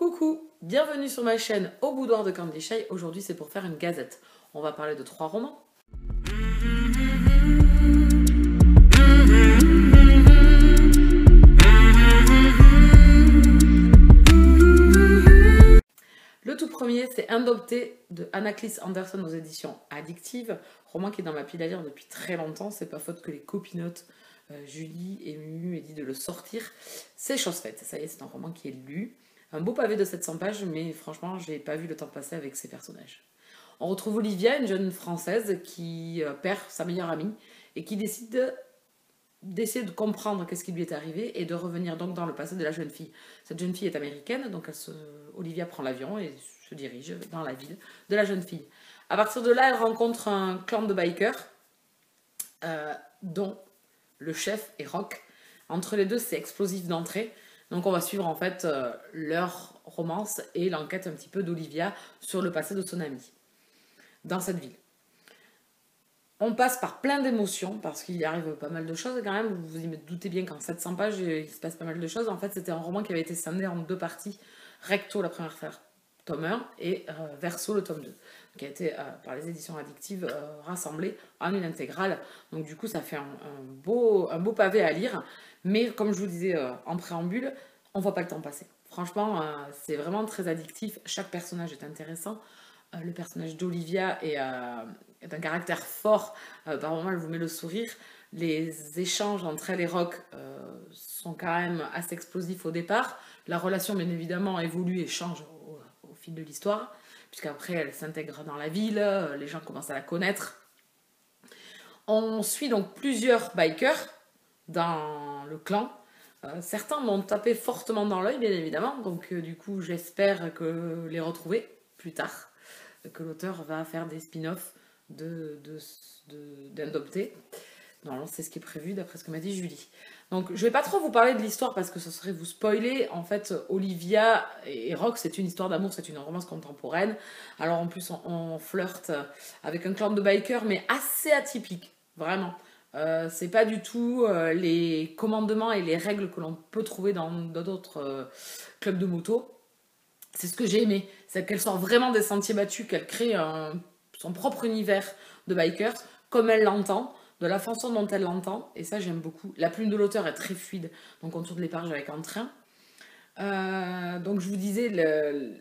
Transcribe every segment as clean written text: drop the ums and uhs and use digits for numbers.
Coucou, bienvenue sur ma chaîne Au Boudoir de Candy Shy. Aujourd'hui c'est pour faire une gazette. On va parler de 3 romans. Le tout premier c'est Indopté de Anaclis Anderson aux éditions Addictive. Roman qui est dans ma pile à lire depuis très longtemps. C'est pas faute que les copinotes Julie et Mumu aient dit de le sortir. C'est chose faite, ça y est, c'est un roman qui est lu. Un beau pavé de 700 pages, mais franchement, j'ai pas vu le temps passer avec ces personnages. On retrouve Olivia, une jeune Française qui perd sa meilleure amie et qui décide d'essayer de comprendre qu'est-ce qui lui est arrivé et de revenir donc dans le passé de la jeune fille. Cette jeune fille est américaine, donc Olivia prend l'avion et se dirige dans la ville de la jeune fille. À partir de là, elle rencontre un clan de bikers, dont le chef est Rock. Entre les deux, c'est explosif d'entrée. Donc on va suivre en fait leur romance et l'enquête un petit peu d'Olivia sur le passé de son amie dans cette ville. On passe par plein d'émotions parce qu'il y arrive pas mal de choses quand même. Vous vous doutez bien qu'en 700 pages il se passe pas mal de choses. En fait c'était un roman qui avait été scindé en 2 parties. Recto la première fois, tome 1 et Verso le tome 2. Qui a été par les éditions Addictives rassemblé en une intégrale. Donc du coup ça fait un beau pavé à lire. Mais comme je vous disais en préambule, on voit pas le temps passer. Franchement, c'est vraiment très addictif. Chaque personnage est intéressant. Le personnage d'Olivia est d'un caractère fort. Par moments, elle vous met le sourire. Les échanges entre elle et Rock sont quand même assez explosifs au départ. La relation, bien évidemment, évolue et change au fil de l'histoire. Puisqu'après, elle s'intègre dans la ville. Les gens commencent à la connaître. On suit donc plusieurs bikers dans le clan. Certains m'ont tapé fortement dans l'œil, bien évidemment, donc du coup j'espère que les retrouver plus tard, que l'auteur va faire des spin-offs d'Indopté. Normalement c'est ce qui est prévu d'après ce que m'a dit Julie. Donc je vais pas trop vous parler de l'histoire parce que ce serait vous spoiler. En fait Olivia et Rock c'est une histoire d'amour, c'est une romance contemporaine. Alors en plus on flirte avec un clan de bikers mais assez atypique, vraiment. C'est pas du tout les commandements et les règles que l'on peut trouver dans d'autres clubs de moto. C'est ce que j'ai aimé, c'est qu'elle sort vraiment des sentiers battus, qu'elle crée son propre univers de bikers, comme elle l'entend, de la façon dont elle l'entend, et ça j'aime beaucoup. La plume de l'auteur est très fluide, donc on tourne les pages avec un train. Donc je vous disais,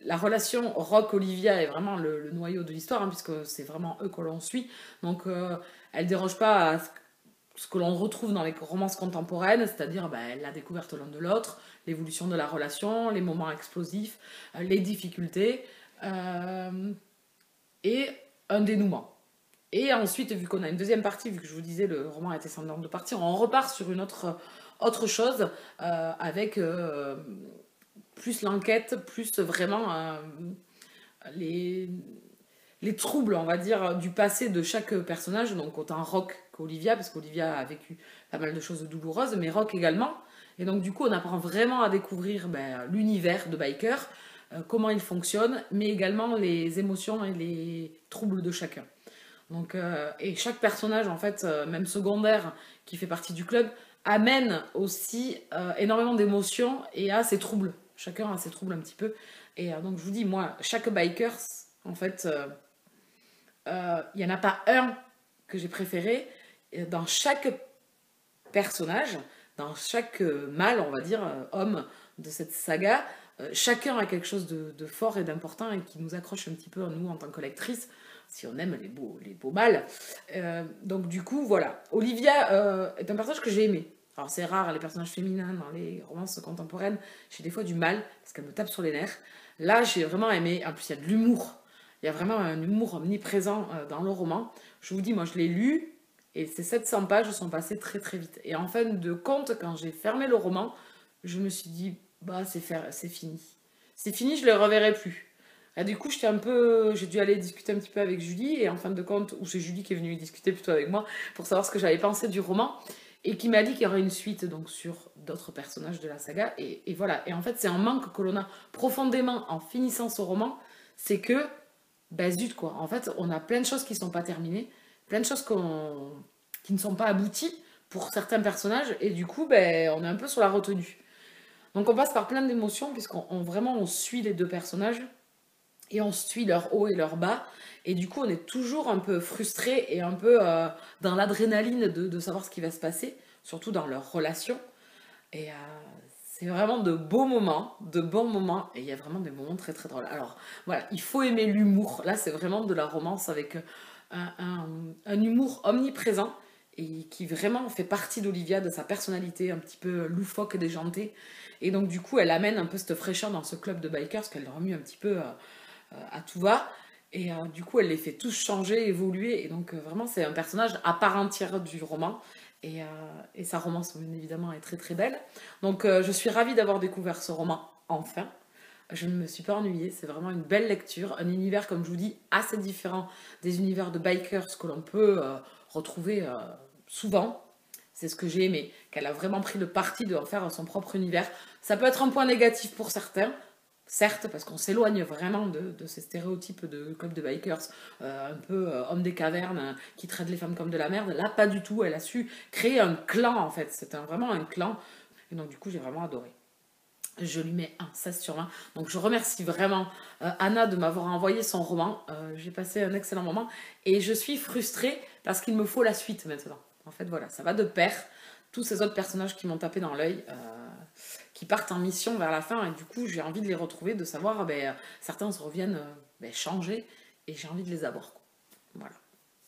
la relation Rock-Olivia est vraiment le noyau de l'histoire, hein, puisque c'est vraiment eux que l'on suit. Donc elle déroge pas à ce que l'on retrouve dans les romances contemporaines, c'est-à-dire la découverte l'un de l'autre, l'évolution de la relation, les moments explosifs, les difficultés, et un dénouement. Et ensuite, vu qu'on a une deuxième partie, vu que je vous disais le roman a été scindé en 2 parties, on repart sur une autre chose, avec plus l'enquête, plus vraiment les troubles, on va dire, du passé de chaque personnage, donc autant Rock qu'Olivia, parce qu'Olivia a vécu pas mal de choses douloureuses, mais Rock également. Et donc du coup, on apprend vraiment à découvrir l'univers de biker, comment il fonctionne, mais également les émotions et les troubles de chacun. Donc, et chaque personnage, en fait, même secondaire, qui fait partie du club, amène aussi énormément d'émotions et a ses troubles. Chacun a ses troubles un petit peu. Et donc je vous dis, moi, chaque biker, en fait, il n'y en a pas un que j'ai préféré. Dans chaque personnage, dans chaque mâle, on va dire, homme de cette saga, chacun a quelque chose de fort et d'important et qui nous accroche un petit peu, nous, en tant que lectrices, si on aime les beaux mâles. Donc du coup, voilà. Olivia est un personnage que j'ai aimé. Alors c'est rare, les personnages féminins dans les romances contemporaines, j'ai des fois du mal, parce qu'elles me tapent sur les nerfs. Là, j'ai vraiment aimé. En plus, il y a de l'humour. Il y a vraiment un humour omniprésent dans le roman. Je vous dis, moi, je l'ai lu, et ces 700 pages sont passées très très vite. Et en fin de compte, quand j'ai fermé le roman, je me suis dit, c'est fini. C'est fini, je ne le reverrai plus. Et du coup, j'ai dû aller discuter un petit peu avec Julie, et en fin de compte, ou c'est Julie qui est venue discuter plutôt avec moi, pour savoir ce que j'avais pensé du roman, et qui m'a dit qu'il y aurait une suite donc sur d'autres personnages de la saga, et voilà. Et en fait, c'est un manque que l'on a profondément en finissant ce roman, c'est que, zut quoi, en fait, on a plein de choses qui ne sont pas terminées, plein de choses qui ne sont pas abouties pour certains personnages, et du coup, on est un peu sur la retenue. Donc on passe par plein d'émotions puisqu'on on suit les deux personnages et on suit leur haut et leur bas. Et du coup, on est toujours un peu frustré et un peu dans l'adrénaline de savoir ce qui va se passer, surtout dans leur relation. Et c'est vraiment de beaux moments, de bons moments, et il y a vraiment des moments très très drôles. Alors voilà, il faut aimer l'humour. Là, c'est vraiment de la romance avec un humour omniprésent et qui vraiment fait partie d'Olivia, de sa personnalité un petit peu loufoque et déjantée. Et donc du coup, elle amène un peu cette fraîcheur dans ce club de bikers qu'elle remue un petit peu à tout va. Et du coup, elle les fait tous changer, évoluer. Et donc, vraiment, c'est un personnage à part entière du roman. Et sa romance, bien évidemment, est très très belle. Donc, je suis ravie d'avoir découvert ce roman enfin. Je ne me suis pas ennuyée. C'est vraiment une belle lecture. Un univers, comme je vous dis, assez différent des univers de bikers que l'on peut retrouver souvent. C'est ce que j'ai aimé, qu'elle a vraiment pris le parti de en faire son propre univers. Ça peut être un point négatif pour certains, certes, parce qu'on s'éloigne vraiment de ces stéréotypes de club de bikers, un peu homme des cavernes, qui traitent les femmes comme de la merde. Là, pas du tout. Elle a su créer un clan, en fait. C'était vraiment un clan. Et donc, du coup, j'ai vraiment adoré. Je lui mets un 16 sur 20. Donc, je remercie vraiment Anna de m'avoir envoyé son roman. J'ai passé un excellent moment. Et je suis frustrée parce qu'il me faut la suite maintenant. En fait, voilà, ça va de pair. Tous ces autres personnages qui m'ont tapé dans l'œil, qui partent en mission vers la fin, et du coup, j'ai envie de les retrouver, de savoir, certains se reviennent changer, et j'ai envie de les avoir. Quoi. Voilà.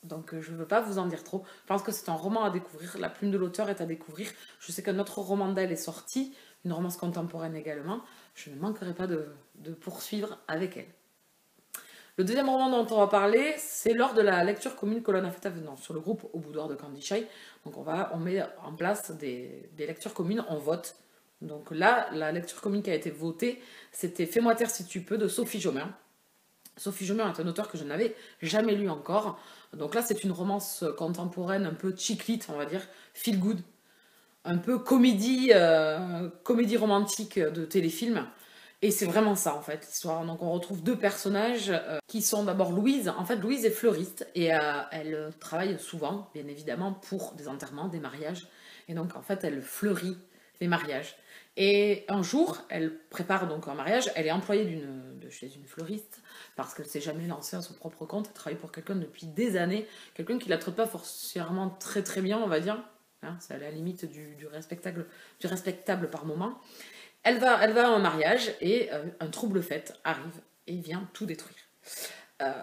Donc, je ne veux pas vous en dire trop. Je pense que c'est un roman à découvrir. La plume de l'auteur est à découvrir. Je sais qu'un autre roman d'elle est sorti, une romance contemporaine également. Je ne manquerai pas de poursuivre avec elle. Le deuxième roman dont on va parler, c'est lors de la lecture commune que l'on a faite sur le groupe Au Boudoir de Candy Shy. Donc on met en place des lectures communes, on vote. Donc là, la lecture commune qui a été votée, c'était Fais-moi taire si tu peux de Sophie Jomain. Sophie Jomain est un auteur que je n'avais jamais lu encore. Donc là, c'est une romance contemporaine un peu chick-lit, on va dire, feel good, un peu comédie, comédie romantique de téléfilm. Et c'est vraiment ça en fait l'histoire. Donc on retrouve deux personnages qui sont d'abord Louise. En fait, Louise est fleuriste et elle travaille souvent, bien évidemment, pour des enterrements, des mariages. Et donc en fait, elle fleurit les mariages. Et un jour, elle prépare donc un mariage. Elle est employée chez une fleuriste parce qu'elle s'est jamais lancée à son propre compte. Elle travaille pour quelqu'un depuis des années, quelqu'un qui la traite pas forcément très très bien, on va dire. Hein, c'est à la limite du respectable par moment. Elle va à un mariage et un trouble fait arrive et vient tout détruire. Euh,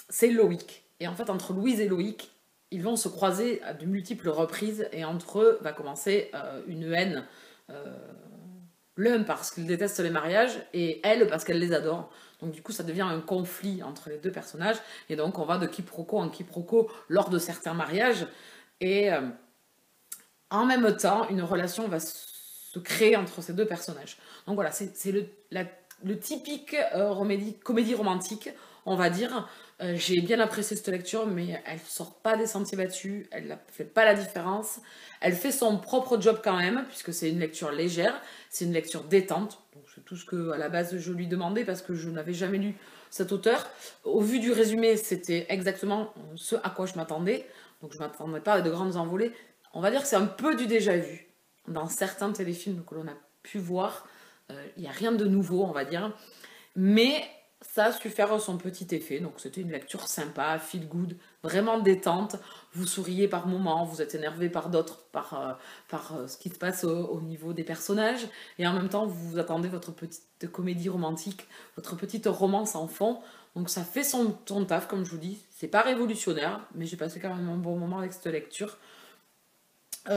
c'est Loïc. Et en fait, entre Louise et Loïc, ils vont se croiser à de multiples reprises et entre eux va commencer une haine. Euh, L'un parce qu'il déteste les mariages et elle parce qu'elle les adore. Donc du coup, ça devient un conflit entre les deux personnages. Et donc, on va de quiproquo en quiproquo lors de certains mariages. Et en même temps, une relation va se créer entre ces deux personnages. Donc voilà, c'est le typique comédie romantique, on va dire. J'ai bien apprécié cette lecture, mais elle ne sort pas des sentiers battus, elle ne fait pas la différence. Elle fait son propre job quand même, puisque c'est une lecture légère, c'est une lecture détente. Donc c'est tout ce que à la base je lui demandais parce que je n'avais jamais lu cet auteur. Au vu du résumé, c'était exactement ce à quoi je m'attendais. Donc je ne m'attendais pas à de grandes envolées. On va dire que c'est un peu du déjà vu. Dans certains téléfilms que l'on a pu voir, il n'y a rien de nouveau, on va dire. Mais ça a su faire son petit effet. Donc c'était une lecture sympa, feel good, vraiment détente. Vous souriez par moments, vous êtes énervé par d'autres, par ce qui se passe au niveau des personnages. Et en même temps, vous attendez votre petite comédie romantique, votre petite romance en fond. Donc ça fait son taf, comme je vous dis. C'est pas révolutionnaire, mais j'ai passé quand même un bon moment avec cette lecture.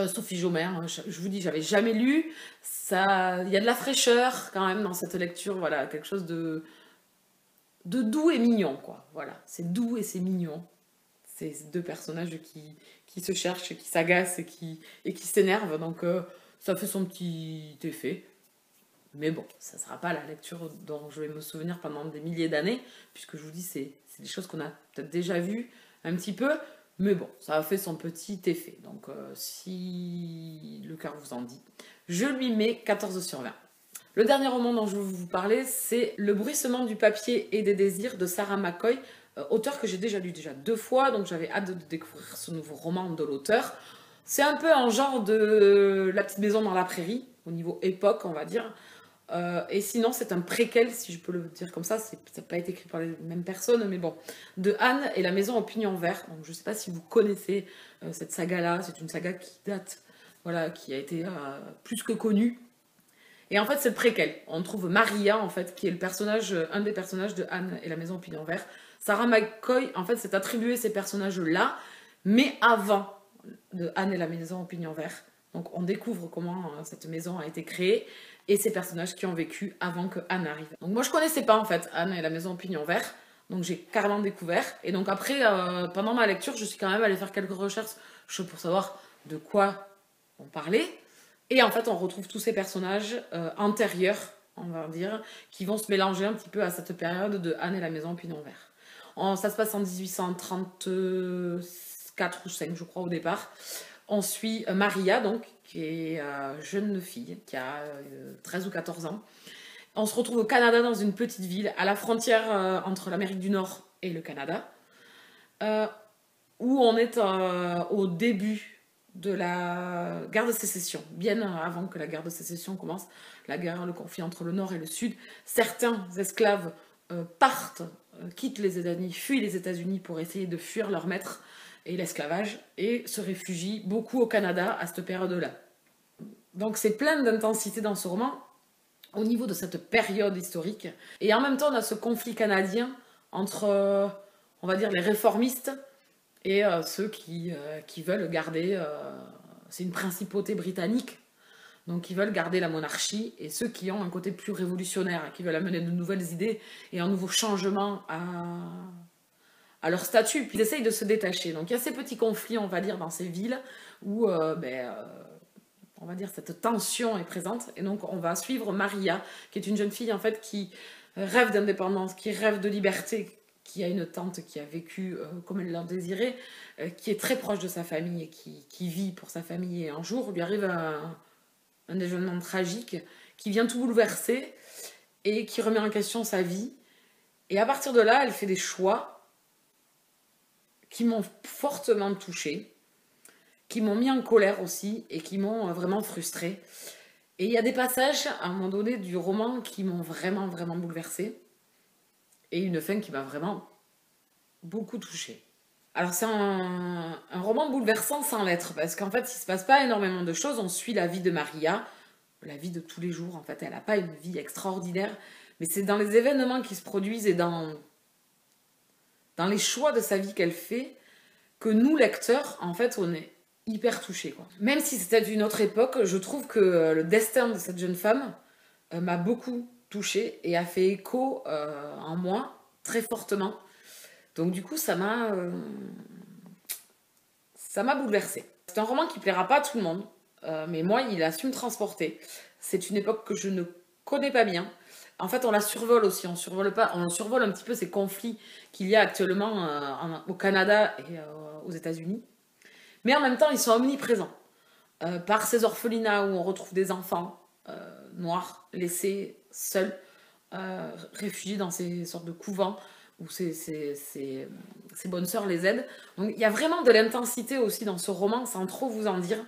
Sophie Jomain, je vous dis, j'avais jamais lu. Ça, il y a de la fraîcheur quand même dans cette lecture, voilà, quelque chose de doux et mignon, quoi. Voilà, c'est doux et c'est mignon. C'est deux personnages qui se cherchent, qui s'agacent et qui s'énervent, donc ça fait son petit effet. Mais bon, ça ne sera pas la lecture dont je vais me souvenir pendant des milliers d'années, puisque je vous dis, c'est des choses qu'on a peut-être déjà vues un petit peu, mais bon, ça a fait son petit effet. Donc, si le cœur vous en dit, je lui mets 14 sur 20. Le dernier roman dont je vais vous parler, c'est Le bruissement du papier et des désirs de Sarah McCoy, auteur que j'ai déjà lu deux fois, donc j'avais hâte de découvrir ce nouveau roman de l'auteur. C'est un peu un genre de La petite maison dans la prairie, au niveau époque, on va dire. Et sinon, c'est un préquel, si je peux le dire comme ça n'a pas été écrit par les mêmes personnes, mais bon, de Anne et la maison au pignon vert. Donc, je ne sais pas si vous connaissez cette saga-là, c'est une saga qui date, voilà, qui a été plus que connue. Et en fait, c'est le préquel. On trouve Maria, en fait, qui est le personnage, un des personnages de Anne et la maison au pignon vert. Sarah McCoy, en fait, s'est attribué ces personnages-là, mais avant de Anne et la maison au pignon vert. Donc, on découvre comment cette maison a été créée et ces personnages qui ont vécu avant que Anne arrive. Donc, moi, je connaissais pas, en fait, Anne et la maison au pignon vert. Donc, j'ai carrément découvert. Et donc, après, pendant ma lecture, je suis quand même allée faire quelques recherches pour savoir de quoi on parlait. Et en fait, on retrouve tous ces personnages antérieurs, on va dire, qui vont se mélanger un petit peu à cette période de Anne et la maison au pignon vert. Ça se passe en 1834 ou 5, je crois, au départ. On suit Maria, donc, qui est jeune fille, qui a 13 ou 14 ans. On se retrouve au Canada, dans une petite ville, à la frontière entre l'Amérique du Nord et le Canada, où on est au début de la guerre de sécession, bien avant que la guerre de sécession commence, le conflit entre le Nord et le Sud. Certains esclaves quittent les États-Unis, fuient les États-Unis pour essayer de fuir leur maître et l'esclavage, et se réfugient beaucoup au Canada à cette période-là. Donc c'est plein d'intensité dans ce roman, au niveau de cette période historique. Et en même temps, on a ce conflit canadien entre, on va dire, les réformistes et ceux qui veulent garder... c'est une principauté britannique, donc ils veulent garder la monarchie, et ceux qui ont un côté plus révolutionnaire, qui veulent amener de nouvelles idées et un nouveau changement à leur statut, puis ils essayent de se détacher. Donc il y a ces petits conflits, on va dire, dans ces villes, où on va dire cette tension est présente, et donc on va suivre Maria, qui est une jeune fille en fait qui rêve d'indépendance, qui rêve de liberté, qui a une tante qui a vécu comme elle l'a désiré, qui est très proche de sa famille et qui vit pour sa famille, et un jour lui arrive un événement tragique qui vient tout bouleverser et qui remet en question sa vie, et à partir de là elle fait des choix qui m'ont fortement touchée, qui m'ont mis en colère aussi et qui m'ont vraiment frustrée. Et il y a des passages à un moment donné du roman qui m'ont vraiment vraiment bouleversée, et une fin qui m'a vraiment beaucoup touchée. Alors c'est un roman bouleversant sans l'être, parce qu'en fait il se passe pas énormément de choses, on suit la vie de Maria, la vie de tous les jours en fait, elle n'a pas une vie extraordinaire, mais c'est dans les événements qui se produisent et dans les choix de sa vie qu'elle fait, que nous, lecteurs, en fait, on est hyper touchés, quoi. Même si c'était d'une autre époque, je trouve que le destin de cette jeune femme m'a beaucoup touchée et a fait écho en moi très fortement. Donc du coup, ça m'a bouleversée. C'est un roman qui plaira pas à tout le monde, mais moi, il a su me transporter. C'est une époque que je ne connais pas bien. En fait, on la survole aussi, on survole un petit peu ces conflits qu'il y a actuellement au Canada et aux États-Unis. Mais en même temps, ils sont omniprésents. Par ces orphelinats où on retrouve des enfants noirs, laissés seuls, réfugiés dans ces sortes de couvents où ces bonnes sœurs les aident. Donc il y a vraiment de l'intensité aussi dans ce roman, sans trop vous en dire.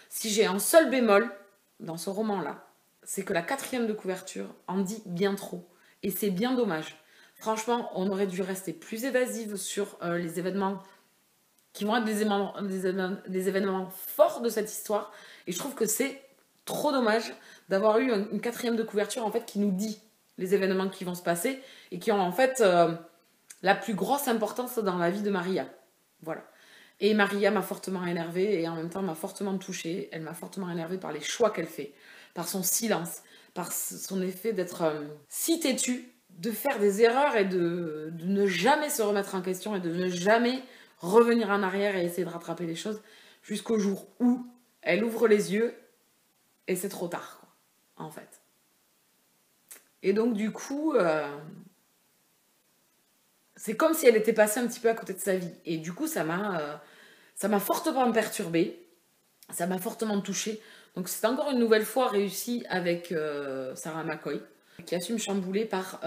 Si j'ai un seul bémol dans ce roman-là, c'est que la 4e de couverture en dit bien trop. Et c'est bien dommage. Franchement, on aurait dû rester plus évasive sur les événements qui vont être des événements forts de cette histoire. Et je trouve que c'est trop dommage d'avoir eu une 4e de couverture en fait, qui nous dit les événements qui vont se passer et qui ont en fait la plus grosse importance dans la vie de Maria. Voilà. Et Maria m'a fortement énervée et en même temps m'a fortement touchée. Elle m'a fortement énervée par les choix qu'elle fait, par son silence, par son effet d'être si têtue, de faire des erreurs et de ne jamais se remettre en question et de ne jamais revenir en arrière et essayer de rattraper les choses jusqu'au jour où elle ouvre les yeux et c'est trop tard, quoi, en fait. Et donc du coup, c'est comme si elle était passée un petit peu à côté de sa vie. Et du coup, ça m'a fortement perturbée, ça m'a fortement touchée. Donc c'est encore une nouvelle fois réussi avec Sarah McCoy, qui a su me chambouler par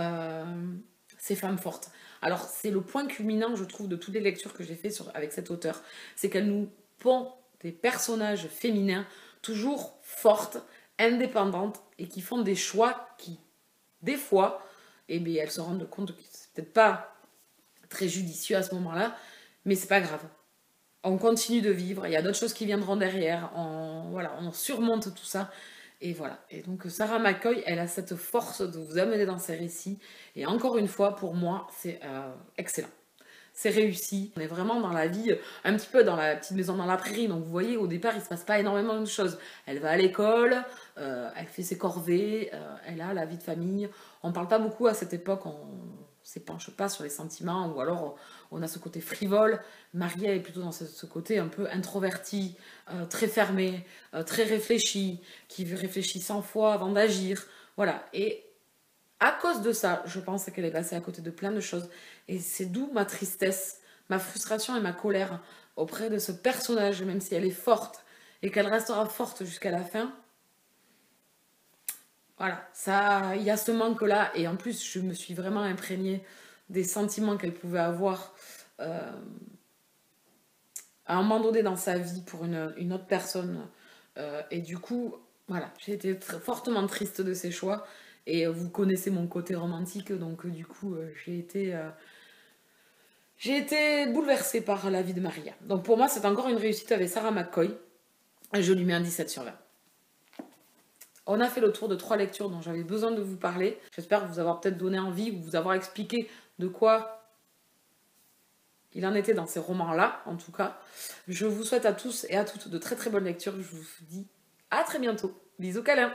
ces femmes fortes. Alors c'est le point culminant, je trouve, de toutes les lectures que j'ai fait avec cet auteur, c'est qu'elle nous pond des personnages féminins toujours fortes, indépendantes et qui font des choix qui, des fois, eh bien, elles se rendent compte que c'est peut-être pas très judicieux à ce moment-là, mais c'est pas grave. On continue de vivre, il y a d'autres choses qui viendront derrière, on surmonte tout ça. Et voilà. Et donc Sarah McCoy, elle a cette force de vous amener dans ses récits. Et encore une fois, pour moi, c'est excellent. C'est réussi. On est vraiment dans la vie, un petit peu dans la petite maison dans la prairie. Donc vous voyez, au départ, il se passe pas énormément de choses. Elle va à l'école, elle fait ses corvées, elle a la vie de famille. On parle pas beaucoup à cette époque, on s'épanche pas sur les sentiments, ou alors on a ce côté frivole. Maria est plutôt dans ce côté un peu introverti, très fermé, très réfléchi, qui réfléchit 100 fois avant d'agir. Voilà. Et à cause de ça, je pense qu'elle est passée à côté de plein de choses. Et c'est d'où ma tristesse, ma frustration et ma colère auprès de ce personnage, même si elle est forte et qu'elle restera forte jusqu'à la fin. Voilà, ça, il y a ce manque-là. Et en plus, je me suis vraiment imprégnée des sentiments qu'elle pouvait avoir à un moment donné dans sa vie pour une autre personne. Et du coup, voilà, j'ai été fortement triste de ses choix. Et vous connaissez mon côté romantique, donc du coup, j'ai été bouleversée par la vie de Maria. Donc pour moi, c'est encore une réussite avec Sarah McCoy. Je lui mets un 17/20. On a fait le tour de 3 lectures dont j'avais besoin de vous parler. J'espère vous avoir peut-être donné envie ou vous avoir expliqué de quoi il en était dans ces romans-là, en tout cas. Je vous souhaite à tous et à toutes de très très bonnes lectures. Je vous dis à très bientôt. Bisous câlins.